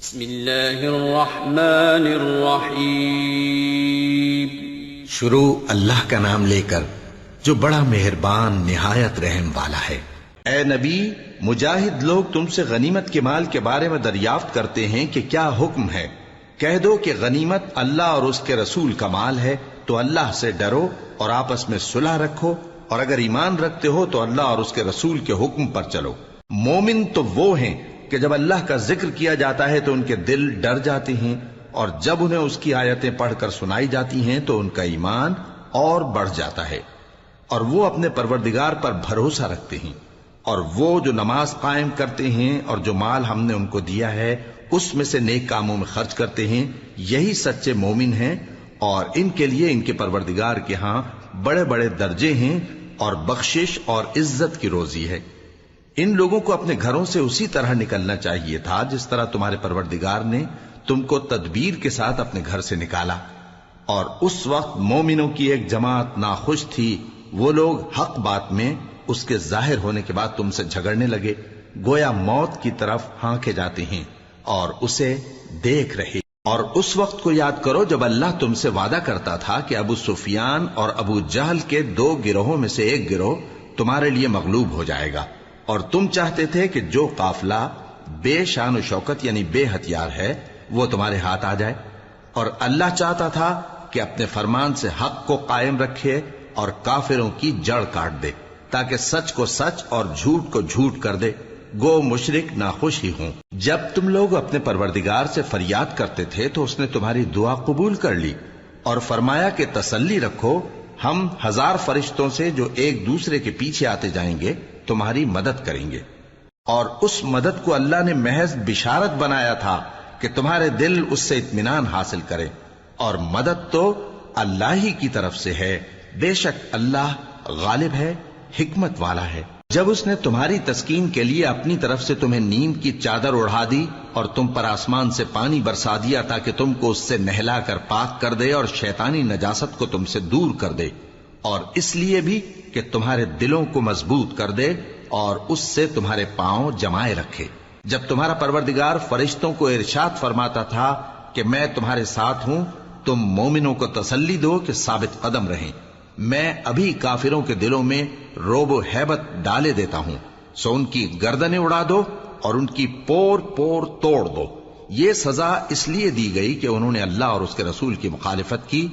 بسم اللہ الرحمن الرحیم۔ شروع اللہ کا نام لے کر جو بڑا مہربان نہایت رحم والا ہے۔ اے نبی، مجاہد لوگ تم سے غنیمت کے مال کے بارے میں دریافت کرتے ہیں کہ کیا حکم ہے۔ کہہ دو کہ غنیمت اللہ اور اس کے رسول کا مال ہے، تو اللہ سے ڈرو اور آپس میں صلح رکھو، اور اگر ایمان رکھتے ہو تو اللہ اور اس کے رسول کے حکم پر چلو۔ مومن تو وہ ہیں کہ جب اللہ کا ذکر کیا جاتا ہے تو ان کے دل ڈر جاتے ہیں، اور جب انہیں اس کی آیتیں پڑھ کر سنائی جاتی ہیں تو ان کا ایمان اور بڑھ جاتا ہے، اور وہ اپنے پروردگار پر بھروسہ رکھتے ہیں، اور وہ جو نماز قائم کرتے ہیں اور جو مال ہم نے ان کو دیا ہے اس میں سے نیک کاموں میں خرچ کرتے ہیں، یہی سچے مومن ہیں، اور ان کے لیے ان کے پروردگار کے ہاں بڑے بڑے درجے ہیں اور بخشش اور عزت کی روزی ہے۔ ان لوگوں کو اپنے گھروں سے اسی طرح نکلنا چاہیے تھا جس طرح تمہارے پروردگار نے تم کو تدبیر کے ساتھ اپنے گھر سے نکالا، اور اس وقت مومنوں کی ایک جماعت ناخوش تھی، وہ لوگ حق بات میں اس کے ظاہر ہونے کے بعد تم سے جھگڑنے لگے، گویا موت کی طرف ہانکے جاتے ہیں اور اسے دیکھ رہے۔ اور اس وقت کو یاد کرو جب اللہ تم سے وعدہ کرتا تھا کہ ابو سفیان اور ابو جہل کے دو گروہوں میں سے ایک گروہ تمہارے لیے مغلوب ہو جائے گا، اور تم چاہتے تھے کہ جو قافلہ بے شان و شوکت یعنی بے ہتھیار ہے وہ تمہارے ہاتھ آ جائے، اور اللہ چاہتا تھا کہ اپنے فرمان سے حق کو قائم رکھے اور کافروں کی جڑ کاٹ دے، تاکہ سچ کو سچ اور جھوٹ کو جھوٹ کر دے، گو مشرک ناخوش ہی ہوں۔ جب تم لوگ اپنے پروردگار سے فریاد کرتے تھے تو اس نے تمہاری دعا قبول کر لی، اور فرمایا کہ تسلی رکھو، ہم 1000 فرشتوں سے جو ایک دوسرے کے پیچھے آتے جائیں گے تمہاری مدد کریں گے۔ اور اس مدد کو اللہ نے محض بشارت بنایا تھا کہ تمہارے دل اس سے اطمینان حاصل کرے، اور مدد تو اللہ ہی کی طرف سے ہے، بے شک اللہ غالب ہے، حکمت والا ہے۔ جب اس نے تمہاری تسکین کے لیے اپنی طرف سے تمہیں نیند کی چادر اڑھا دی اور تم پر آسمان سے پانی برسا دیا تاکہ تم کو اس سے نہلا کر پاک کر دے اور شیطانی نجاست کو تم سے دور کر دے، اور اس لیے بھی کہ تمہارے دلوں کو مضبوط کر دے اور اس سے تمہارے پاؤں جمائے رکھے۔ جب تمہارا پروردگار فرشتوں کو ارشاد فرماتا تھا کہ میں تمہارے ساتھ ہوں، تم مومنوں کو تسلی دو کہ ثابت قدم رہیں، میں ابھی کافروں کے دلوں میں روب و ہیبت ڈالے دیتا ہوں، سو ان کی گردنیں اڑا دو اور ان کی پور پور توڑ دو۔ یہ سزا اس لیے دی گئی کہ انہوں نے اللہ اور اس کے رسول کی مخالفت کی،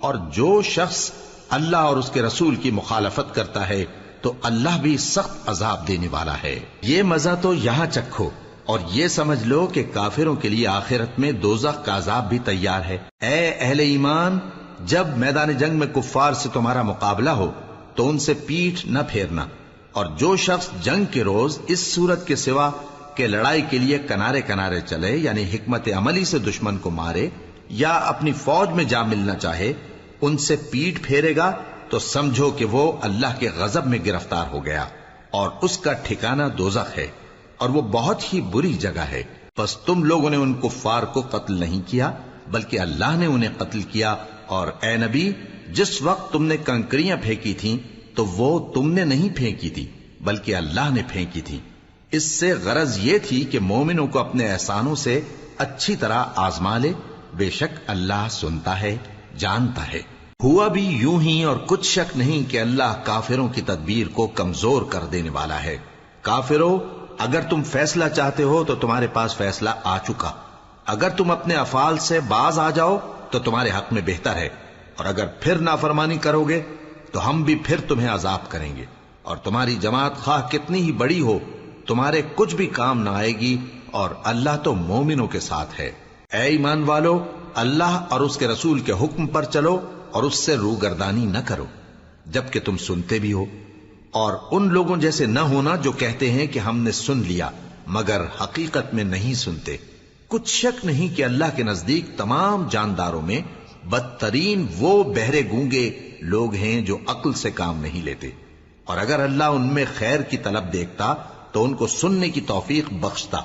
اور جو شخص اللہ اور اس کے رسول کی مخالفت کرتا ہے تو اللہ بھی سخت عذاب دینے والا ہے۔ یہ مزہ تو یہاں چکھو، اور یہ سمجھ لو کہ کافروں کے لیے آخرت میں دوزخ کا عذاب بھی تیار ہے۔ اے اہل ایمان، جب میدان جنگ میں کفار سے تمہارا مقابلہ ہو تو ان سے پیٹھ نہ پھیرنا، اور جو شخص جنگ کے روز اس صورت کے سوا کہ لڑائی کے لیے کنارے کنارے چلے، یعنی حکمت عملی سے دشمن کو مارے یا اپنی فوج میں جا ملنا چاہے، ان سے پیٹھ پھیرے گا تو سمجھو کہ وہ اللہ کے غضب میں گرفتار ہو گیا، اور اس کا ٹھکانہ دوزخ ہے، اور وہ بہت ہی بری جگہ ہے۔ پس تم لوگوں نے ان کفار کو قتل نہیں کیا بلکہ اللہ نے انہیں قتل کیا، اور اے نبی، جس وقت تم نے کنکریاں پھینکی تھیں تو وہ تم نے نہیں پھینکی تھی بلکہ اللہ نے پھینکی تھی۔ اس سے غرض یہ تھی کہ مومنوں کو اپنے احسانوں سے اچھی طرح آزما لے، بے شک اللہ سنتا ہے، جانتا ہے۔ ہوا بھی یوں ہی، اور کچھ شک نہیں کہ اللہ کافروں کی تدبیر کو کمزور کر دینے والا ہے۔ کافروں، اگر تم فیصلہ چاہتے ہو تو تمہارے پاس فیصلہ آ چکا، اگر تم اپنے افعال سے باز آ جاؤ تو تمہارے حق میں بہتر ہے، اور اگر پھر نافرمانی کرو گے تو ہم بھی پھر تمہیں عذاب کریں گے، اور تمہاری جماعت خواہ کتنی ہی بڑی ہو تمہارے کچھ بھی کام نہ آئے گی، اور اللہ تو مومنوں کے ساتھ ہے۔ اے ایمان والو، اللہ اور اس کے رسول کے حکم پر چلو اور اس سے روگردانی نہ کرو جبکہ تم سنتے بھی ہو، اور ان لوگوں جیسے نہ ہونا جو کہتے ہیں کہ ہم نے سن لیا مگر حقیقت میں نہیں سنتے۔ کچھ شک نہیں کہ اللہ کے نزدیک تمام جانداروں میں بدترین وہ بہرے گونگے لوگ ہیں جو عقل سے کام نہیں لیتے، اور اگر اللہ ان میں خیر کی طلب دیکھتا تو ان کو سننے کی توفیق بخشتا،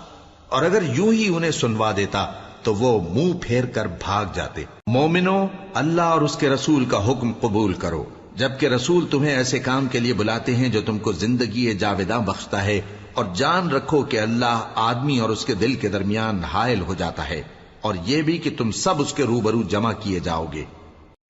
اور اگر یوں ہی انہیں سنوا دیتا تو وہ منہ پھیر کر بھاگ جاتے۔ مومنوں، اللہ اور اس کے رسول کا حکم قبول کرو، جبکہ رسول تمہیں ایسے کام کے لیے بلاتے ہیں جو تم کو زندگی جاوداں بخشتا ہے اور جان رکھو کہ اللہ آدمی اور اس کے دل کے درمیان حائل ہو جاتا ہے، اور یہ بھی کہ تم سب اس کے روبرو جمع کیے جاؤ گے۔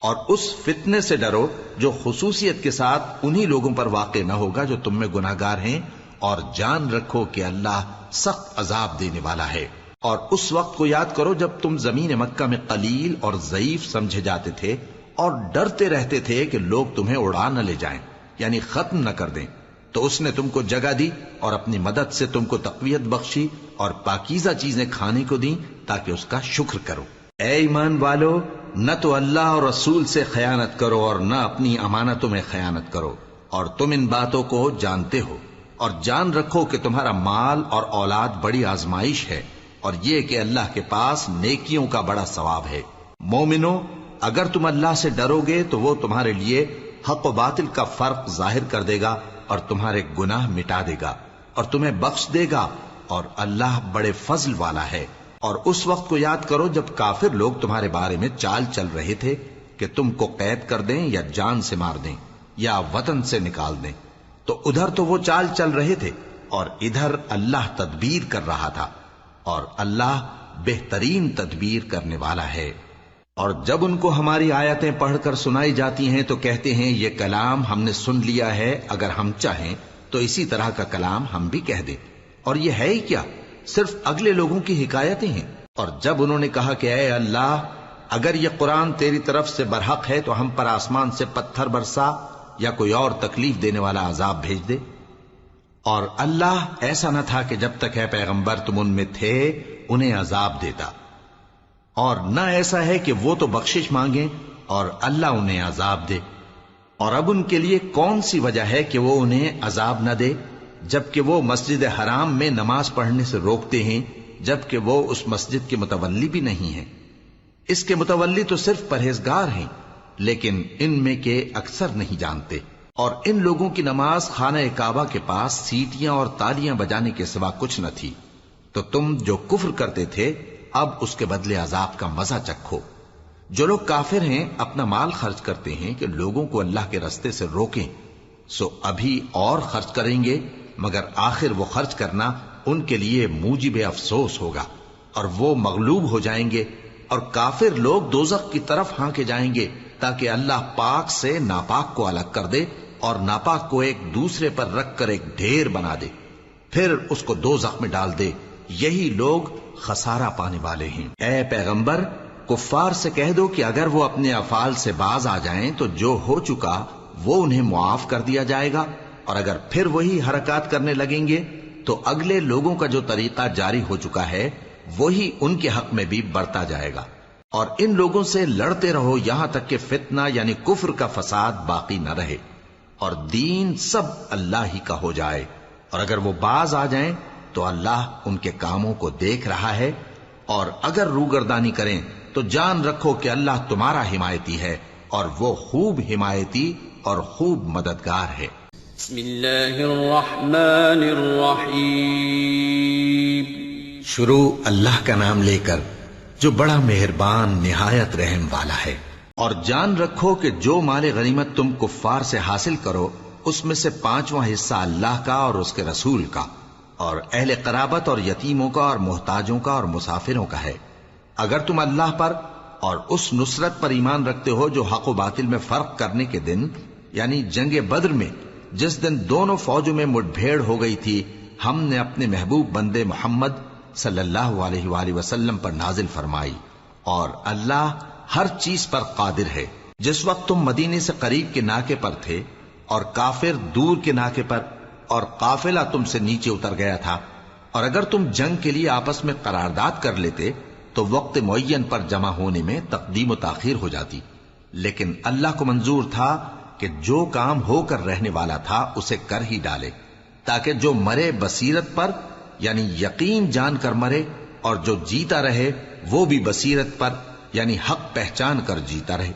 اور اس فتنے سے ڈرو جو خصوصیت کے ساتھ انہی لوگوں پر واقع نہ ہوگا جو تم میں گناہگار ہیں، اور جان رکھو کہ اللہ سخت عذاب دینے والا ہے۔ اور اس وقت کو یاد کرو جب تم زمین مکہ میں قلیل اور ضعیف سمجھے جاتے تھے اور ڈرتے رہتے تھے کہ لوگ تمہیں اڑا نہ لے جائیں، یعنی ختم نہ کر دیں، تو اس نے تم کو جگہ دی اور اپنی مدد سے تم کو تقویت بخشی اور پاکیزہ چیزیں کھانے کو دیں تاکہ اس کا شکر کرو۔ اے ایمان والو، نہ تو اللہ اور رسول سے خیانت کرو اور نہ اپنی امانتوں میں خیانت کرو، اور تم ان باتوں کو جانتے ہو، اور جان رکھو کہ تمہارا مال اور اولاد بڑی آزمائش ہے، اور یہ کہ اللہ کے پاس نیکیوں کا بڑا ثواب ہے۔ مومنو، اگر تم اللہ سے ڈرو گے تو وہ تمہارے لیے حق و باطل کا فرق ظاہر کر دے گا اور تمہارے گناہ مٹا دے گا اور تمہیں بخش دے گا، اور اللہ بڑے فضل والا ہے۔ اور اس وقت کو یاد کرو جب کافر لوگ تمہارے بارے میں چال چل رہے تھے کہ تم کو قید کر دیں یا جان سے مار دیں یا وطن سے نکال دیں، تو ادھر تو وہ چال چل رہے تھے اور ادھر اللہ تدبیر کر رہا تھا، اور اللہ بہترین تدبیر کرنے والا ہے۔ اور جب ان کو ہماری آیتیں پڑھ کر سنائی جاتی ہیں تو کہتے ہیں یہ کلام ہم نے سن لیا ہے، اگر ہم چاہیں تو اسی طرح کا کلام ہم بھی کہہ دیں، اور یہ ہے ہی کیا، صرف اگلے لوگوں کی حکایتیں ہیں۔ اور جب انہوں نے کہا کہ اے اللہ، اگر یہ قرآن تیری طرف سے برحق ہے تو ہم پر آسمان سے پتھر برسا یا کوئی اور تکلیف دینے والا عذاب بھیج دے۔ اور اللہ ایسا نہ تھا کہ جب تک ہے پیغمبر تم ان میں تھے انہیں عذاب دیتا، اور نہ ایسا ہے کہ وہ تو بخشش مانگیں اور اللہ انہیں عذاب دے۔ اور اب ان کے لیے کون سی وجہ ہے کہ وہ انہیں عذاب نہ دے، جبکہ وہ مسجد حرام میں نماز پڑھنے سے روکتے ہیں، جبکہ وہ اس مسجد کے متولی بھی نہیں ہیں۔ اس کے متولی تو صرف پرہیزگار ہیں، لیکن ان میں کے اکثر نہیں جانتے۔ اور ان لوگوں کی نماز خانہ کعبہ کے پاس سیٹیاں اور تالیاں بجانے کے سوا کچھ نہ تھی، تو تم جو کفر کرتے تھے اب اس کے بدلے عذاب کا مزہ چکھو۔ جو لوگ کافر ہیں اپنا مال خرچ کرتے ہیں کہ لوگوں کو اللہ کے رستے سے روکیں، سو ابھی اور خرچ کریں گے، مگر آخر وہ خرچ کرنا ان کے لیے موجب افسوس ہوگا، اور وہ مغلوب ہو جائیں گے، اور کافر لوگ دوزخ کی طرف ہانکے جائیں گے تاکہ اللہ پاک سے ناپاک کو الگ کر دے اور ناپاک کو ایک دوسرے پر رکھ کر ایک ڈھیر بنا دے، پھر اس کو دوزخ میں ڈال دے۔ یہی لوگ خسارہ پانے والے ہیں۔ اے پیغمبر، کفار سے کہہ دو کہ اگر وہ اپنے افعال سے باز آ جائیں تو جو ہو چکا وہ انہیں معاف کر دیا جائے گا، اور اگر پھر وہی حرکات کرنے لگیں گے تو اگلے لوگوں کا جو طریقہ جاری ہو چکا ہے وہی ان کے حق میں بھی بڑھتا جائے گا۔ اور ان لوگوں سے لڑتے رہو یہاں تک کہ فتنہ یعنی کفر کا فساد باقی نہ رہے اور دین سب اللہ ہی کا ہو جائے، اور اگر وہ باز آ جائیں تو اللہ ان کے کاموں کو دیکھ رہا ہے، اور اگر روگردانی کریں تو جان رکھو کہ اللہ تمہارا حمایتی ہے، اور وہ خوب حمایتی اور خوب مددگار ہے۔ بسم اللہ الرحمن الرحیم۔ شروع اللہ کا نام لے کر جو بڑا مہربان نہایت رحم والا ہے۔ اور جان رکھو کہ جو مال غنیمت تم کفار سے حاصل کرو اس میں سے 5واں حصہ اللہ کا اور اس کے رسول کا اور اہل قرابت اور یتیموں کا اور محتاجوں کا اور مسافروں کا ہے، اگر تم اللہ پر اور اس نصرت پر ایمان رکھتے ہو جو حق و باطل میں فرق کرنے کے دن یعنی جنگ بدر میں جس دن دونوں فوجوں میں مٹ بھیڑ ہو گئی تھی ہم نے اپنے محبوب بندے محمد صلی اللہ علیہ وآلہ وسلم پر نازل فرمائی، اور اللہ ہر چیز پر قادر ہے۔ جس وقت تم مدینے سے قریب کے ناکے پر تھے اور کافر دور کے ناکے پر، اور قافلہ تم سے نیچے اتر گیا تھا، اور اگر تم جنگ کے لیے آپس میں قرارداد کر لیتے تو وقت معین پر جمع ہونے میں تقدیم و تاخیر ہو جاتی، لیکن اللہ کو منظور تھا کہ جو کام ہو کر رہنے والا تھا اسے کر ہی ڈالے، تاکہ جو مرے بصیرت پر یعنی یقین جان کر مرے، اور جو جیتا رہے وہ بھی بصیرت پر یعنی حق پہچان کر جیتا رہے۔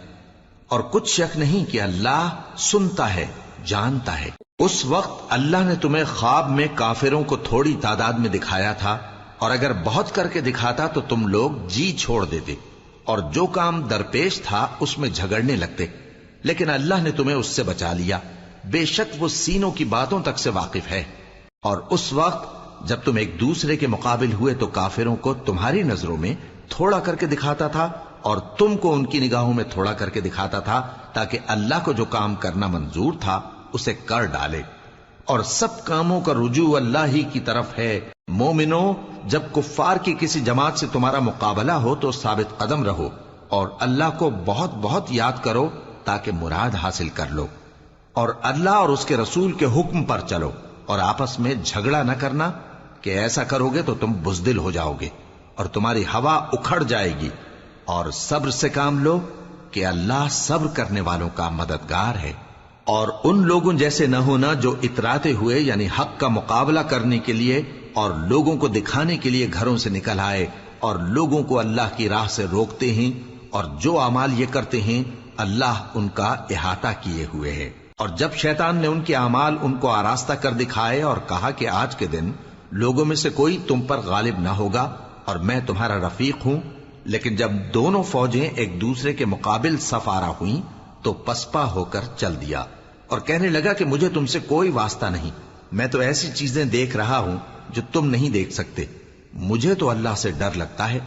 اور کچھ شک نہیں کہ اللہ سنتا ہے، جانتا ہے۔ اس وقت اللہ نے تمہیں خواب میں کافروں کو تھوڑی تعداد میں دکھایا تھا، اور اگر بہت کر کے دکھاتا تو تم لوگ جی چھوڑ دیتے اور جو کام درپیش تھا اس میں جھگڑنے لگتے، لیکن اللہ نے تمہیں اس سے بچا لیا، بے شک وہ سینوں کی باتوں تک سے واقف ہے۔ اور اس وقت جب تم ایک دوسرے کے مقابل ہوئے تو کافروں کو تمہاری نظروں میں تھوڑا کر کے دکھاتا تھا اور تم کو ان کی نگاہوں میں تھوڑا کر کے دکھاتا تھا، تاکہ اللہ کو جو کام کرنا منظور تھا اسے کر ڈالے، اور سب کاموں کا رجوع اللہ ہی کی طرف ہے۔ مومنو، جب کفار کی کسی جماعت سے تمہارا مقابلہ ہو تو ثابت قدم رہو اور اللہ کو بہت بہت یاد کرو تاکہ مراد حاصل کر لو، اور اللہ اور اس کے رسول کے حکم پر چلو، اور آپس میں جھگڑا نہ کرنا کہ ایسا کرو گے تو تم بزدل ہو جاؤ گے اور تمہاری ہوا اکھڑ جائے گی، اور صبر سے کام لو کہ اللہ صبر کرنے والوں کا مددگار ہے۔ اور ان لوگوں جیسے نہ ہونا جو اتراتے ہوئے یعنی حق کا مقابلہ کرنے کے لیے اور لوگوں کو دکھانے کے لیے گھروں سے نکل آئے اور لوگوں کو اللہ کی راہ سے روکتے ہیں، اور جو اعمال یہ کرتے ہیں اللہ ان کا احاطہ کیے ہوئے ہے۔ اور جب شیطان نے ان کے اعمال ان کو آراستہ کر دکھائے اور کہا کہ آج کے دن لوگوں میں سے کوئی تم پر غالب نہ ہوگا اور میں تمہارا رفیق ہوں، لیکن جب دونوں فوجیں ایک دوسرے کے مقابل صف آرا ہوئیں تو پسپا ہو کر چل دیا اور کہنے لگا کہ مجھے تم سے کوئی واسطہ نہیں، میں تو ایسی چیزیں دیکھ رہا ہوں جو تم نہیں دیکھ سکتے، مجھے تو اللہ سے ڈر لگتا ہے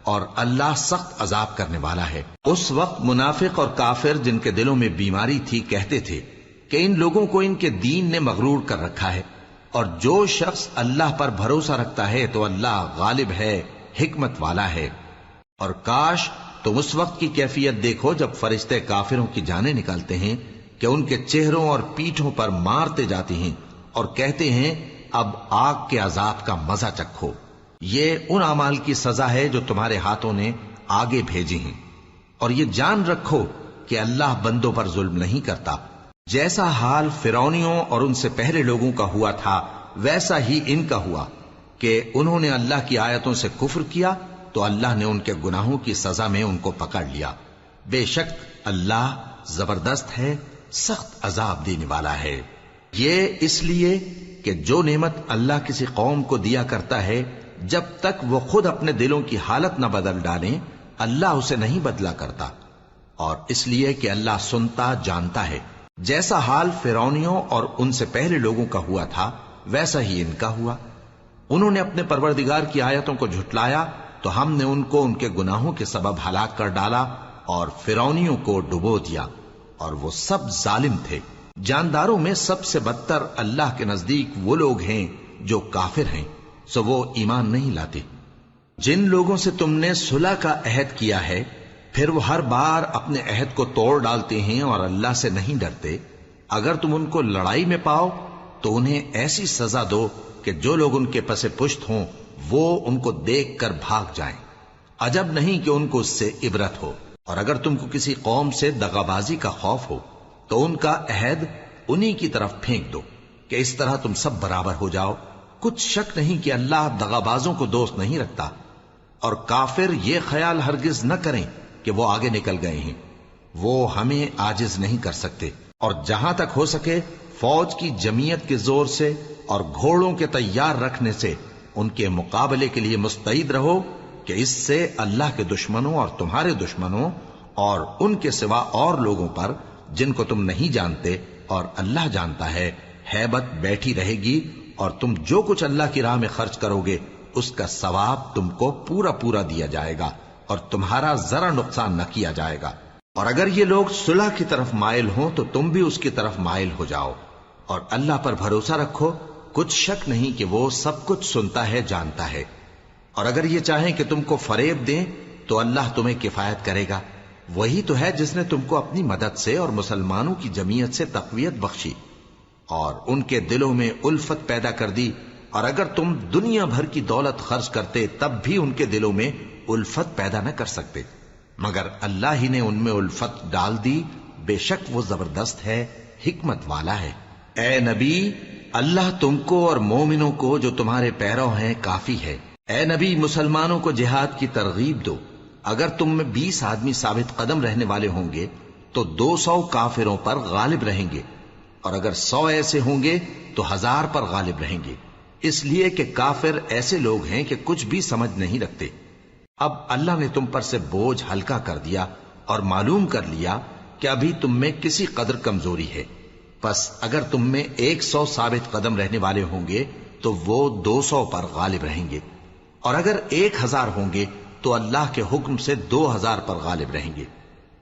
اور اللہ سخت عذاب کرنے والا ہے۔ اس وقت منافق اور کافر جن کے دلوں میں بیماری تھی کہتے تھے کہ ان لوگوں کو ان کے دین نے مغرور کر رکھا ہے، اور جو شخص اللہ پر بھروسہ رکھتا ہے تو اللہ غالب ہے، حکمت والا ہے۔ اور کاش تم اس وقت کی کیفیت دیکھو جب فرشتے کافروں کی جانیں نکالتے ہیں کہ ان کے چہروں اور پیٹھوں پر مارتے جاتے ہیں اور کہتے ہیں اب آگ کے عذاب کا مزہ چکھو، یہ ان اعمال کی سزا ہے جو تمہارے ہاتھوں نے آگے بھیجی ہیں، اور یہ جان رکھو کہ اللہ بندوں پر ظلم نہیں کرتا۔ جیسا حال فرعونیوں اور ان سے پہلے لوگوں کا ہوا تھا ویسا ہی ان کا ہوا کہ انہوں نے اللہ کی آیتوں سے کفر کیا تو اللہ نے ان کے گناہوں کی سزا میں ان کو پکڑ لیا۔ بے شک اللہ زبردست ہے، سخت عذاب دینے والا ہے۔ یہ اس لیے کہ جو نعمت اللہ کسی قوم کو دیا کرتا ہے جب تک وہ خود اپنے دلوں کی حالت نہ بدل ڈالیں اللہ اسے نہیں بدلا کرتا، اور اس لیے کہ اللہ سنتا جانتا ہے۔ جیسا حال فرعونیوں اور ان سے پہلے لوگوں کا ہوا تھا ویسا ہی ان کا ہوا۔ انہوں نے اپنے پروردگار کی آیتوں کو جھٹلایا تو ہم نے ان کو ان کے گناہوں کے سبب ہلاک کر ڈالا اور فرعونیوں کو ڈبو دیا، اور وہ سب ظالم تھے۔ جانداروں میں سب سے بدتر اللہ کے نزدیک وہ لوگ ہیں جو کافر ہیں، سو وہ ایمان نہیں لاتے۔ جن لوگوں سے تم نے صلح کا عہد کیا ہے پھر وہ ہر بار اپنے عہد کو توڑ ڈالتے ہیں اور اللہ سے نہیں ڈرتے، اگر تم ان کو لڑائی میں پاؤ تو انہیں ایسی سزا دو کہ جو لوگ ان کے پس پشت ہوں وہ ان کو دیکھ کر بھاگ جائیں، عجب نہیں کہ ان کو اس سے عبرت ہو۔ اور اگر تم کو کسی قوم سے دغابازی کا خوف ہو تو ان کا عہد انہی کی طرف پھینک دو کہ اس طرح تم سب برابر ہو جاؤ۔ کچھ شک نہیں کہ اللہ دغابازوں کو دوست نہیں رکھتا، اور کافر یہ خیال ہرگز نہ کریں کہ وہ آگے نکل گئے ہیں، وہ ہمیں عاجز نہیں کر سکتے۔ اور جہاں تک ہو سکے فوج کی جمعیت کے زور سے اور گھوڑوں کے تیار رکھنے سے ان کے مقابلے کے لیے مستعد رہو کہ اس سے اللہ کے دشمنوں اور تمہارے دشمنوں اور ان کے سوا اور لوگوں پر جن کو تم نہیں جانتے اور اللہ جانتا ہے ہیبت بیٹھی رہے گی، اور تم جو کچھ اللہ کی راہ میں خرچ کرو گے اس کا ثواب تم کو پورا پورا دیا جائے گا اور تمہارا ذرا نقصان نہ کیا جائے گا۔ اور اگر یہ لوگ صلح کی طرف مائل ہوں تو تم بھی اس کی طرف مائل ہو جاؤ، اور اللہ پر بھروسہ رکھو، کچھ شک نہیں کہ وہ سب کچھ سنتا ہے جانتا ہے۔ اور اگر یہ چاہیں کہ تم کو فریب دیں تو اللہ تمہیں کفایت کرے گا، وہی تو ہے جس نے تم کو اپنی مدد سے اور مسلمانوں کی جمعیت سے تقویت بخشی اور ان کے دلوں میں الفت پیدا کر دی، اور اگر تم دنیا بھر کی دولت خرچ کرتے تب بھی ان کے دلوں میں الفت پیدا نہ کر سکتے، مگر اللہ ہی نے ان میں الفت ڈال دی، بے شک وہ زبردست ہے، حکمت والا ہے۔ اے نبی، اللہ تم کو اور مومنوں کو جو تمہارے پیرو ہیں کافی ہے۔ اے نبی، مسلمانوں کو جہاد کی ترغیب دو۔ اگر تم میں 20 آدمی ثابت قدم رہنے والے ہوں گے تو 200 کافروں پر غالب رہیں گے، اور اگر 100 ایسے ہوں گے تو 1000 پر غالب رہیں گے، اس لیے کہ کافر ایسے لوگ ہیں کہ کچھ بھی سمجھ نہیں رکھتے۔ اب اللہ نے تم پر سے بوجھ ہلکا کر دیا اور معلوم کر لیا کہ ابھی تم میں کسی قدر کمزوری ہے، پس اگر تم میں 100 ثابت قدم رہنے والے ہوں گے تو وہ 200 پر غالب رہیں گے، اور اگر 1000 ہوں گے تو اللہ کے حکم سے 2000 پر غالب رہیں گے،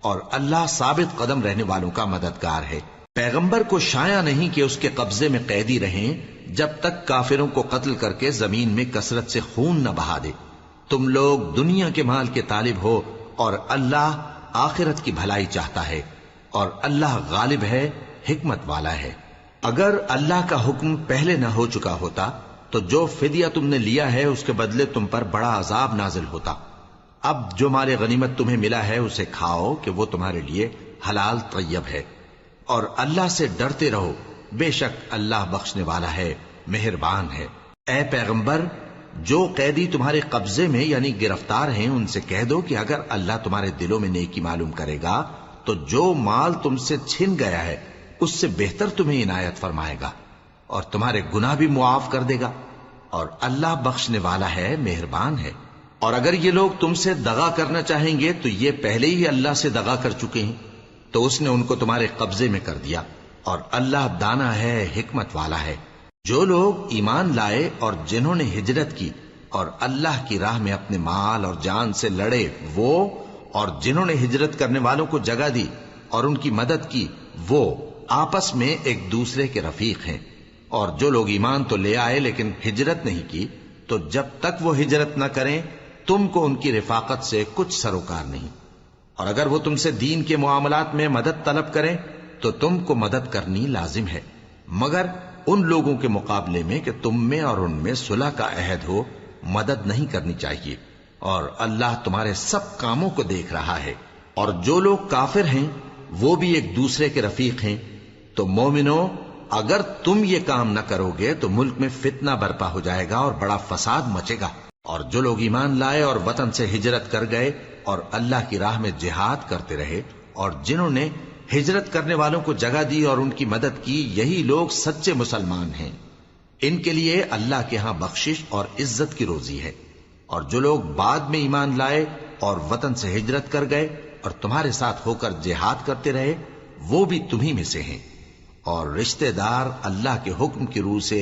اور اللہ ثابت قدم رہنے والوں کا مددگار ہے۔ پیغمبر کو شایع نہیں کہ اس کے قبضے میں قیدی رہیں جب تک کافروں کو قتل کر کے زمین میں کثرت سے خون نہ بہا دے۔ تم لوگ دنیا کے مال کے طالب ہو اور اللہ آخرت کی بھلائی چاہتا ہے، اور اللہ غالب ہے، حکمت والا ہے۔ اگر اللہ کا حکم پہلے نہ ہو چکا ہوتا تو جو فدیہ تم نے لیا ہے اس کے بدلے تم پر بڑا عذاب نازل ہوتا۔ اب جو مال غنیمت تمہیں ملا ہے اسے کھاؤ کہ وہ تمہارے لیے حلال طیب ہے، اور اللہ سے ڈرتے رہو، بے شک اللہ بخشنے والا ہے، مہربان ہے۔ اے پیغمبر، جو قیدی تمہارے قبضے میں یعنی گرفتار ہیں ان سے کہہ دو کہ اگر اللہ تمہارے دلوں میں نیکی معلوم کرے گا تو جو مال تم سے چھن گیا ہے اس سے بہتر تمہیں عنایت فرمائے گا، اور تمہارے گناہ بھی معاف کر دے گا، اور اللہ بخشنے والا ہے، مہربان ہے۔ اور اگر یہ لوگ تم سے دغا کرنا چاہیں گے تو یہ پہلے ہی اللہ سے دغا کر چکے ہیں، تو اس نے ان کو تمہارے قبضے میں کر دیا، اور اللہ دانا ہے، حکمت والا ہے۔ جو لوگ ایمان لائے اور جنہوں نے ہجرت کی اور اللہ کی راہ میں اپنے مال اور جان سے لڑے، وہ اور جنہوں نے ہجرت کرنے والوں کو جگہ دی اور ان کی مدد کی، وہ آپس میں ایک دوسرے کے رفیق ہیں۔ اور جو لوگ ایمان تو لے آئے لیکن ہجرت نہیں کی، تو جب تک وہ ہجرت نہ کریں تم کو ان کی رفاقت سے کچھ سروکار نہیں، اور اگر وہ تم سے دین کے معاملات میں مدد طلب کریں تو تم کو مدد کرنی لازم ہے، مگر ان لوگوں کے مقابلے میں کہ تم میں اور ان میں صلح کا عہد ہو مدد نہیں کرنی چاہیے، اور اللہ تمہارے سب کاموں کو دیکھ رہا ہے۔ اور جو لوگ کافر ہیں وہ بھی ایک دوسرے کے رفیق ہیں۔ تو مومنو، اگر تم یہ کام نہ کرو گے تو ملک میں فتنہ برپا ہو جائے گا اور بڑا فساد مچے گا۔ اور جو لوگ ایمان لائے اور وطن سے ہجرت کر گئے اور اللہ کی راہ میں جہاد کرتے رہے، اور جنہوں نے ہجرت کرنے والوں کو جگہ دی اور ان کی مدد کی، یہی لوگ سچے مسلمان ہیں۔ ان کے لیے اللہ کے ہاں بخشش اور عزت کی روزی ہے۔ اور جو لوگ بعد میں ایمان لائے اور وطن سے ہجرت کر گئے اور تمہارے ساتھ ہو کر جہاد کرتے رہے، وہ بھی تمہیں میں سے ہیں۔ اور رشتہ دار اللہ کے حکم کی روح سے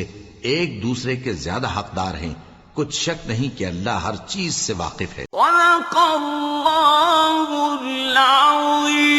ایک دوسرے کے زیادہ حقدار ہیں، کچھ شک نہیں کہ اللہ ہر چیز سے واقف ہے۔ وَلَقَ اللَّهُ الْعَظِيمُ